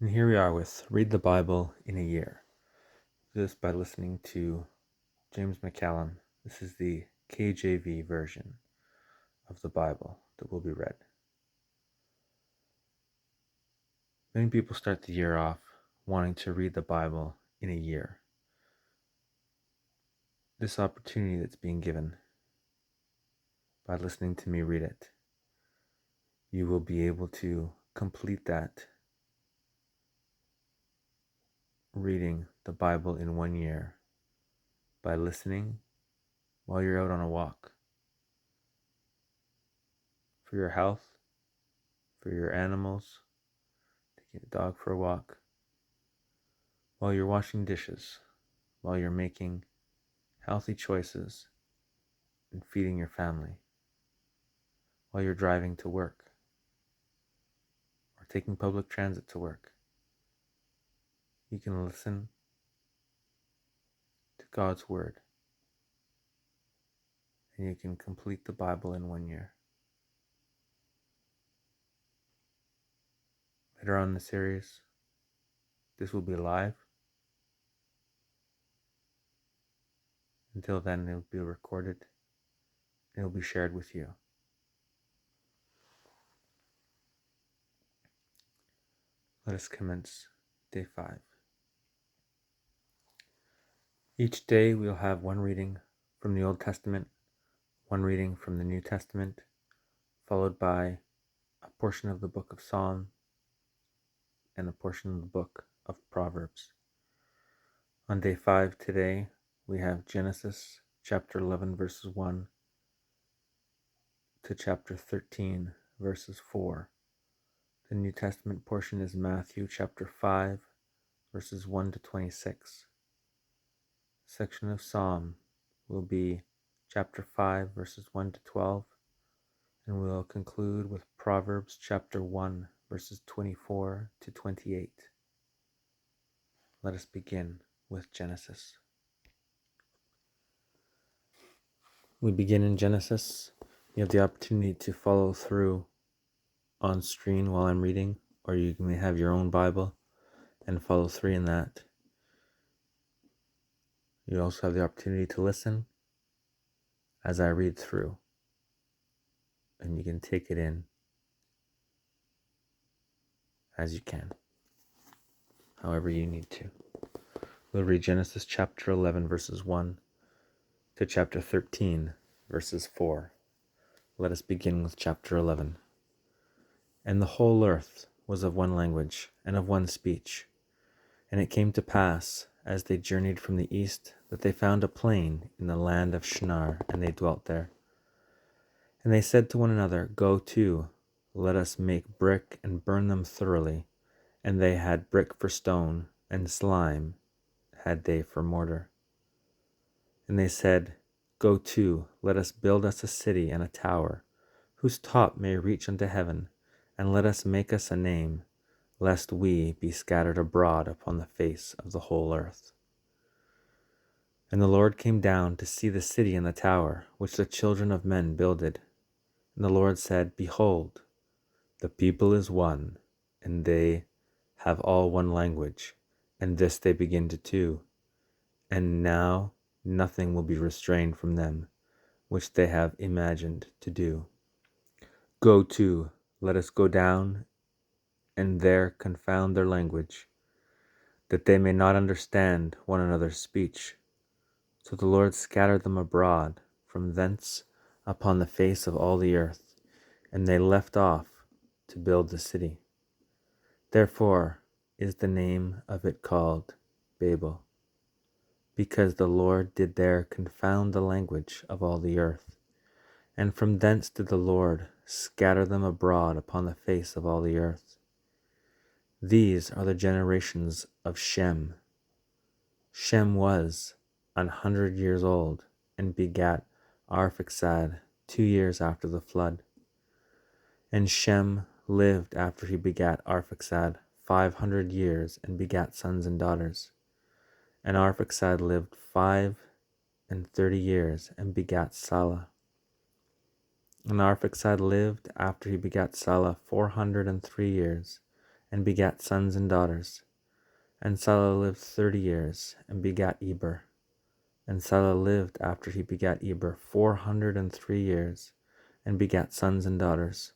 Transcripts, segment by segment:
And here we are with Read the Bible in a Year. This by listening to James McCallum. This is the KJV version of the Bible that will be read. Many people start the year off wanting to read the Bible in a year. This opportunity that's being given by listening to me read it, you will be able to complete that reading the Bible in 1 year by listening while you're out on a walk. For your health, for your animals, taking a dog for a walk, while you're washing dishes, while you're making healthy choices and feeding your family, while you're driving to work or taking public transit to work. You can listen to God's Word and you can complete the Bible in 1 year. Later on in the series, this will be live. Until then, it will be recorded and it will be shared with you. Let us commence day 5. Each day we will have one reading from the Old Testament, one reading from the New Testament, followed by a portion of the book of Psalm and a portion of the book of Proverbs. On day 5 today, we have Genesis chapter 11 verses 1 to chapter 13 verses 4. The New Testament portion is Matthew chapter 5 verses 1 to 26. The section of Psalm will be chapter 5 verses 1 to 12, and we will conclude with Proverbs chapter 1 verses 24 to 28. Let us begin with Genesis. We begin in Genesis. You have the opportunity to follow through on screen while I'm reading, or you may have your own Bible and follow through in that. You also have the opportunity to listen as I read through, and you can take it in as you can, however you need to. We'll read Genesis chapter 11 verses 1 to chapter 13 verses 4. Let us begin with chapter 11. And the whole earth was of one language and of one speech. And it came to pass, as they journeyed from the east, that they found a plain in the land of Shinar, and they dwelt there. And they said to one another, Go to, let us make brick and burn them thoroughly. And they had brick for stone, and slime had they for mortar. And they said, Go to, let us build us a city and a tower, whose top may reach unto heaven, and let us make us a name, lest we be scattered abroad upon the face of the whole earth. And the Lord came down to see the city and the tower, which the children of men builded. And the Lord said, Behold, the people is one, and they have all one language, and this they begin to do. And now nothing will be restrained from them, which they have imagined to do. Go to, let us go down, and there confound their language, that they may not understand one another's speech. So the Lord scattered them abroad from thence upon the face of all the earth, and they left off to build the city. Therefore is the name of it called Babel, because the Lord did there confound the language of all the earth. And from thence did the Lord scatter them abroad upon the face of all the earth. These are the generations of Shem. Shem was 100 years old, and begat Arphaxad 2 years after the flood. And Shem lived after he begat Arphaxad 500 years, and begat sons and daughters. And Arphaxad lived 35 years, and begat Salah. And Arphaxad lived after he begat Salah 403 years, and begat sons and daughters. And Salah lived 30 years, and begat Eber. And Salah lived after he begat Eber 403 years, and begat sons and daughters.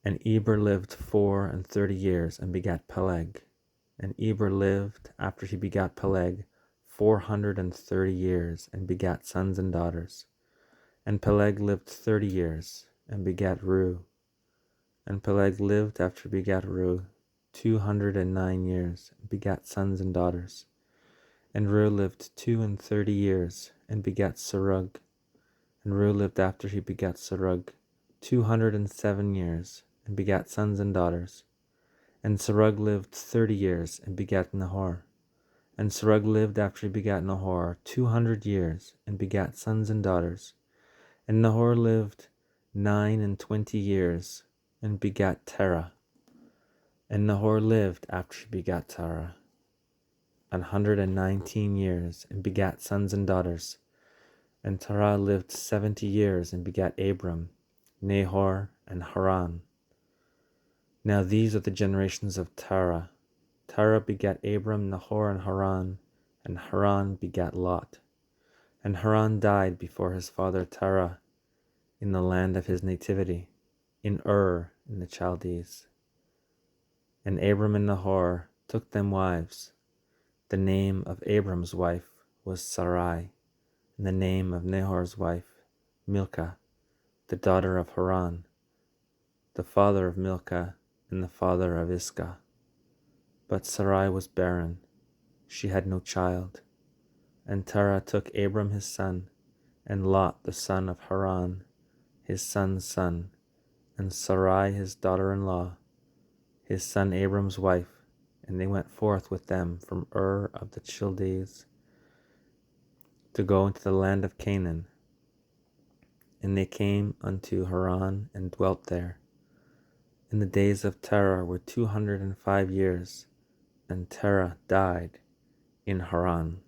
And Eber lived 34 years, and begat Peleg. And Eber lived after he begat Peleg 430 years, and begat sons and daughters. And Peleg lived 30 years, and begat Reu. And Peleg lived after he begat Reu 209 years, and begat sons and daughters. And Reu lived 32 years, and begat Serug. And Reu lived after he begat Serug 207 years, and begat sons and daughters. And Serug lived 30 years, and begat Nahor. And Serug lived after he begat Nahor 200 years, and begat sons and daughters. And Nahor lived 29 years, and begat Terah. And Nahor lived after he begat Terah 119 years, and begat sons and daughters. And Terah lived 70 years, and begat Abram, Nahor, and Haran. Now these are the generations of Terah. Terah begat Abram, Nahor, and Haran, and Haran begat Lot. And Haran died before his father Terah in the land of his nativity, in Ur in the Chaldees. And Abram and Nahor took them wives. The name of Abram's wife was Sarai, and the name of Nahor's wife Milcah, the daughter of Haran, the father of Milcah and the father of Iscah. But Sarai was barren, she had no child. And Terah took Abram his son, and Lot the son of Haran, his son's son, and Sarai his daughter-in-law, his son Abram's wife, and they went forth with them from Ur of the Chaldees to go into the land of Canaan. And they came unto Haran and dwelt there. And the days of Terah were 205 years, and Terah died in Haran.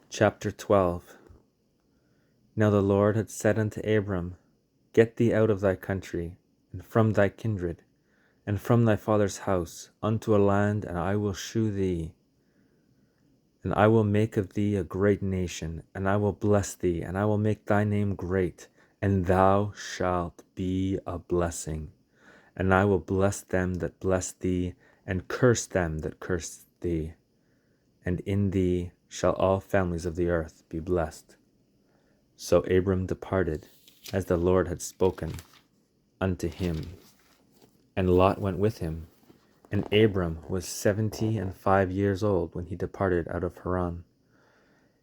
Chapter 12. Now the Lord had said unto Abram, Get thee out of thy country, and from thy kindred, and from thy father's house, unto a land, and I will shew thee. And I will make of thee a great nation, and I will bless thee, and I will make thy name great, and thou shalt be a blessing. And I will bless them that bless thee, and curse them that curse thee. And in thee shall all families of the earth be blessed. So Abram departed, as the Lord had spoken unto him. And Lot went with him. And Abram was 75 years old when he departed out of Haran.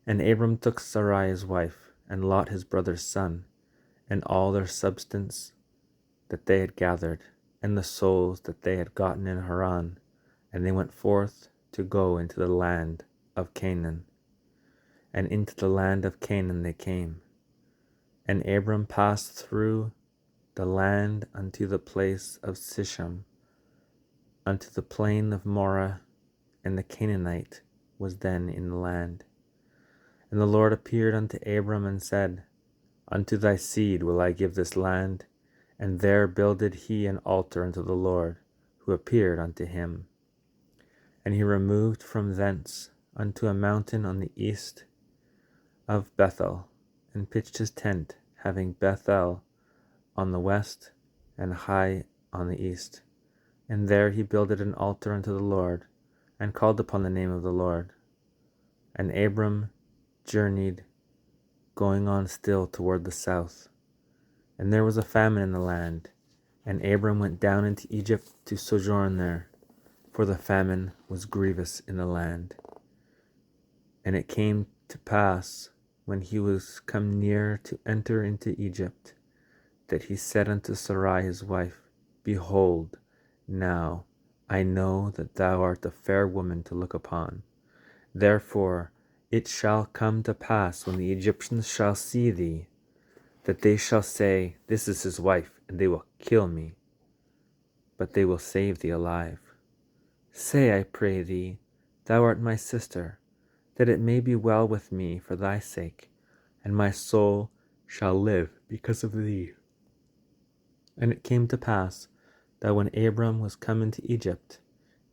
And Abram took Sarai his wife, and Lot his brother's son, and all their substance that they had gathered, and the souls that they had gotten in Haran, and they went forth to go into the land of Canaan. And into the land of Canaan they came. And Abram passed through the land unto the place of Sichem, unto the plain of Moreh, and the Canaanite was then in the land. And the Lord appeared unto Abram and said, Unto thy seed will I give this land. And there builded he an altar unto the Lord, who appeared unto him. And he removed from thence unto a mountain on the east of Bethel, and pitched his tent, having Bethel on the west, and Hai on the east. And there he builded an altar unto the Lord, and called upon the name of the Lord. And Abram journeyed, going on still toward the south. And there was a famine in the land, and Abram went down into Egypt to sojourn there, for the famine was grievous in the land. And it came to pass, when he was come near to enter into Egypt, that he said unto Sarai his wife, Behold, now I know that thou art a fair woman to look upon. Therefore it shall come to pass, when the Egyptians shall see thee, that they shall say, This is his wife, and they will kill me, but they will save thee alive. Say, I pray thee, Thou art my sister, that it may be well with me for thy sake, and my soul shall live because of thee. And it came to pass, that when Abram was come into Egypt,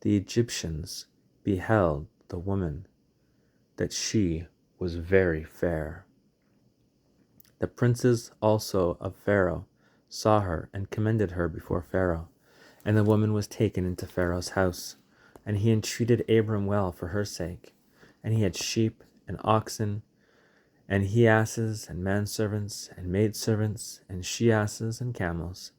the Egyptians beheld the woman, that she was very fair. The princes also of Pharaoh saw her and commended her before Pharaoh. And the woman was taken into Pharaoh's house, and he entreated Abram well for her sake. And he had sheep and oxen, and he asses and manservants and maidservants and she asses and camels.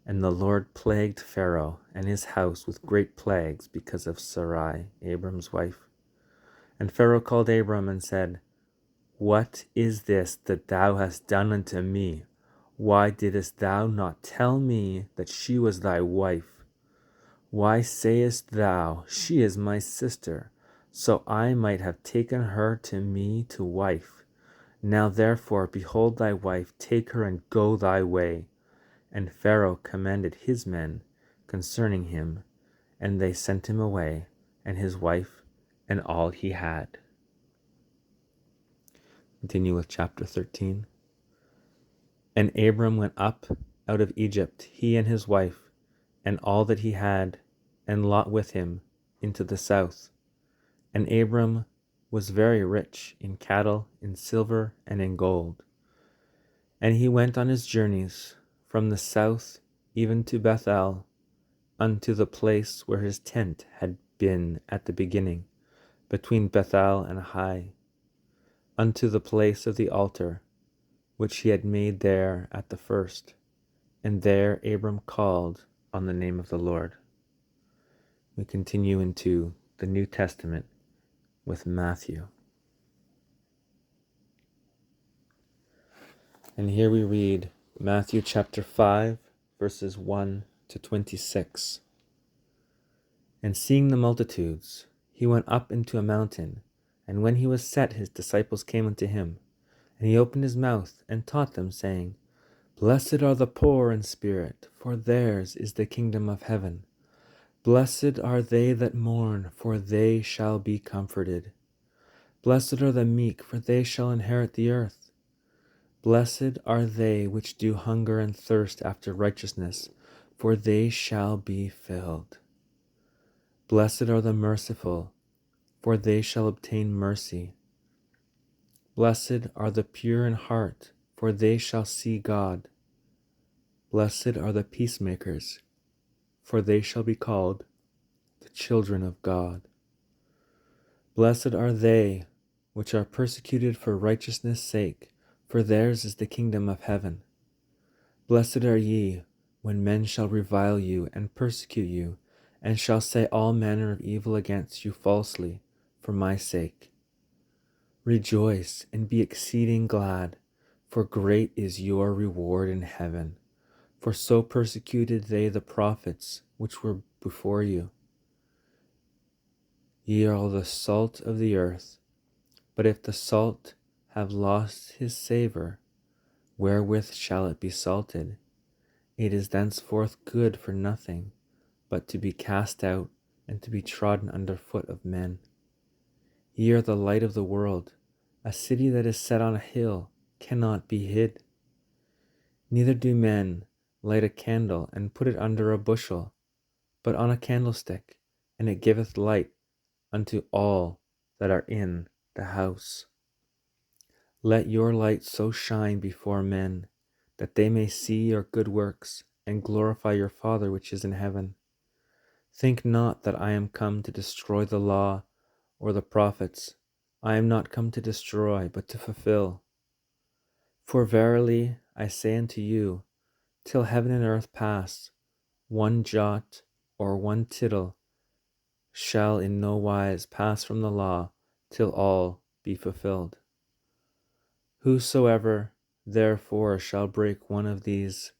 And the Lord plagued Pharaoh and his house with great plagues because of Sarai, Abram's wife. And Pharaoh called Abram and said, What is this that thou hast done unto me? Why didst thou not tell me that she was thy wife? Why sayest thou, She is my sister, so I might have taken her to me to wife? Now therefore, behold thy wife, take her and go thy way. And Pharaoh commanded his men concerning him, and they sent him away, and his wife, and all he had. Continue with chapter 13. And Abram went up out of Egypt, he and his wife, and all that he had, and Lot with him, into the south. And Abram was very rich in cattle, in silver, and in gold. And he went on his journeys from the south even to Bethel, unto the place where his tent had been at the beginning, between Bethel and Hai, unto the place of the altar, which he had made there at the first. And there Abram called on the name of the Lord. We continue into the New Testament with Matthew. And here we read Matthew chapter 5, verses 1 to 26. And seeing the multitudes, he went up into a mountain, and when he was set, his disciples came unto him. And he opened his mouth and taught them, saying, Blessed are the poor in spirit, for theirs is the kingdom of heaven. Blessed are they that mourn, for they shall be comforted. Blessed are the meek, for they shall inherit the earth. Blessed are they which do hunger and thirst after righteousness, for they shall be filled. Blessed are the merciful, for they shall obtain mercy. Blessed are the pure in heart, for they shall see God. Blessed are the peacemakers, for they shall be called the children of God. Blessed are they which are persecuted for righteousness' sake, for theirs is the kingdom of heaven. Blessed are ye, when men shall revile you and persecute you, and shall say all manner of evil against you falsely, for my sake. Rejoice and be exceeding glad, for great is your reward in heaven. For so persecuted they the prophets which were before you. Ye are all the salt of the earth. But if the salt have lost his savour, wherewith shall it be salted? It is thenceforth good for nothing, but to be cast out and to be trodden under foot of men. Ye are the light of the world. A city that is set on a hill cannot be hid. Neither do men light a candle and put it under a bushel, but on a candlestick, and it giveth light unto all that are in the house. Let your light so shine before men, that they may see your good works, and glorify your Father which is in heaven. Think not that I am come to destroy the law or the prophets. I am not come to destroy, but to fulfill. For verily I say unto you, till heaven and earth pass, one jot or one tittle shall in no wise pass from the law, till all be fulfilled. Whosoever therefore shall break one of these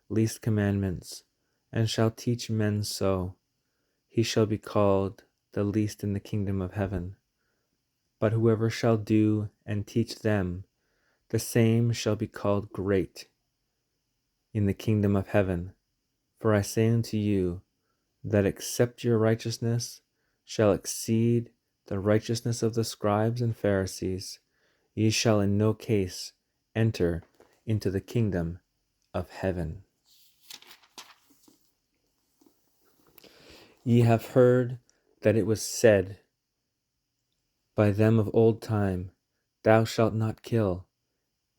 least commandments, and shall teach men so, he shall be called the least in the kingdom of heaven. But whoever shall do and teach them, the same shall be called great in the kingdom of heaven. For I say unto you, that except your righteousness shall exceed the righteousness of the scribes and Pharisees, ye shall in no case enter into the kingdom of heaven. Ye have heard that it was said by them of old time, Thou shalt not kill,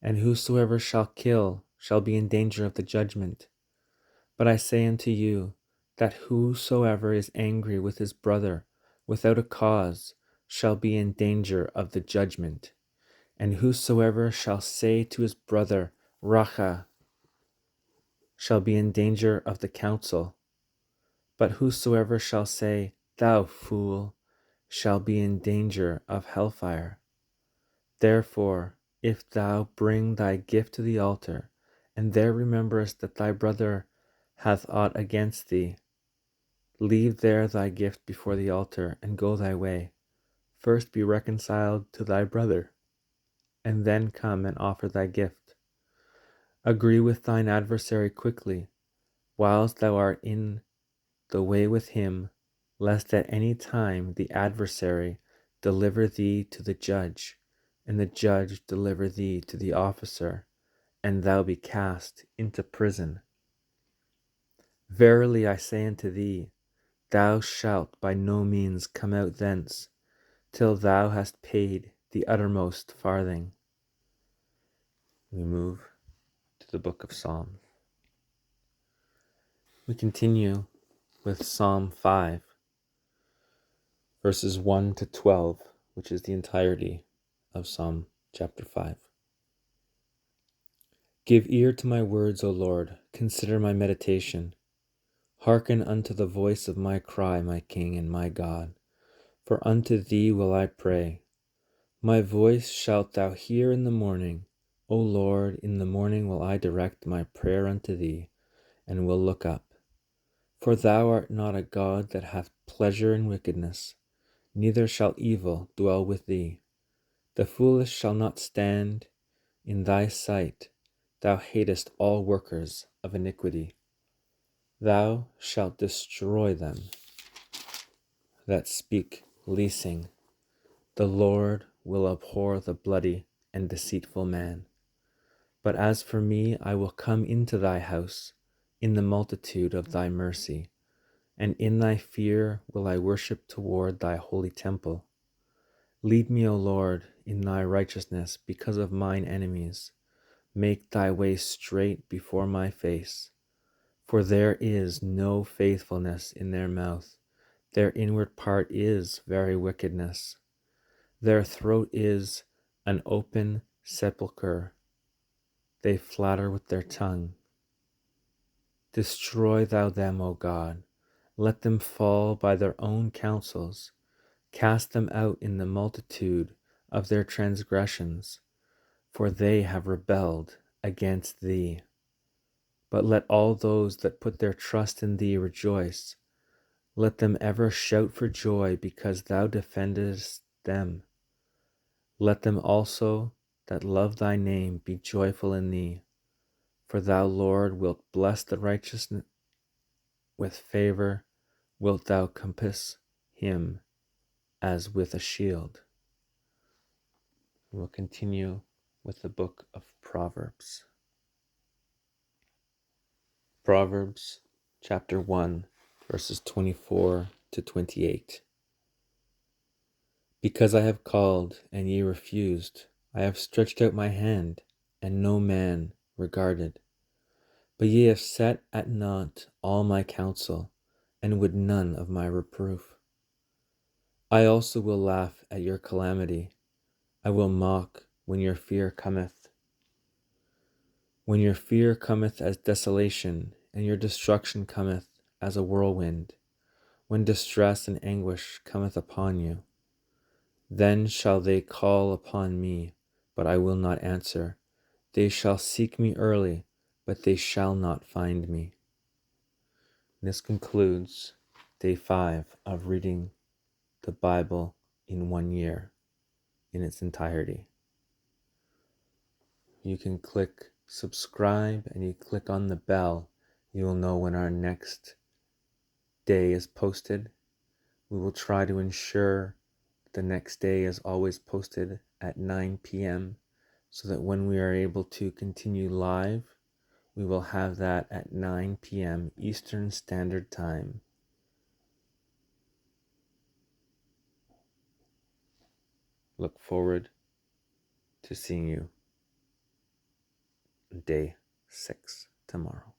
and whosoever shall kill shall be in danger of the judgment. But I say unto you, that whosoever is angry with his brother without a cause shall be in danger of the judgment. And whosoever shall say to his brother, Racha, shall be in danger of the council. But whosoever shall say, Thou fool, shall be in danger of hellfire. Therefore, if thou bring thy gift to the altar, and there rememberest that thy brother hath aught against thee, leave there thy gift before the altar, and go thy way. First be reconciled to thy brother, and then come and offer thy gift. Agree with thine adversary quickly, whilst thou art in the way with him, lest at any time the adversary deliver thee to the judge, and the judge deliver thee to the officer, and thou be cast into prison. Verily I say unto thee, thou shalt by no means come out thence, till thou hast paid the uttermost farthing. We move to the book of Psalms. We continue with Psalm 5, verses 1 to 12, which is the entirety of Psalm chapter 5. Give ear to my words, O Lord, consider my meditation. Hearken unto the voice of my cry, my King and my God, for unto thee will I pray. My voice shalt thou hear in the morning. O Lord, in the morning will I direct my prayer unto thee, and will look up. For thou art not a God that hath pleasure in wickedness, neither shall evil dwell with thee. The foolish shall not stand in thy sight. Thou hatest all workers of iniquity. Thou shalt destroy them that speak leasing. The Lord will abhor the bloody and deceitful man. But as for me, I will come into thy house in the multitude of thy mercy, and in thy fear will I worship toward thy holy temple. Lead me, O Lord, in thy righteousness because of mine enemies. Make thy way straight before my face. For there is no faithfulness in their mouth. Their inward part is very wickedness. Their throat is an open sepulchre. They flatter with their tongue. Destroy thou them, O God. Let them fall by their own counsels. Cast them out in the multitude of their transgressions, for they have rebelled against thee. But let all those that put their trust in thee rejoice. Let them ever shout for joy because thou defendest them. Let them also that love thy name be joyful in thee. For thou, Lord, wilt bless the righteous with favor, wilt thou compass him as with a shield. We'll continue with the book of Proverbs. Proverbs chapter 1, verses 24 to 28. Because I have called, and ye refused, I have stretched out my hand, and no man regarded. But ye have set at naught all my counsel, and would none of my reproof. I also will laugh at your calamity. I will mock when your fear cometh. When your fear cometh as desolation, and your destruction cometh as a whirlwind, when distress and anguish cometh upon you, then shall they call upon me, but I will not answer. They shall seek me early, but they shall not find me. This concludes day 5 of reading the Bible in 1 year in its entirety. You can click subscribe and you click on the bell. You will know when our next day is posted. We will try to ensure the next day is always posted at 9 p.m. so that when we are able to continue live, we will have that at 9 p.m. Eastern Standard Time. Look forward to seeing you day 6 tomorrow.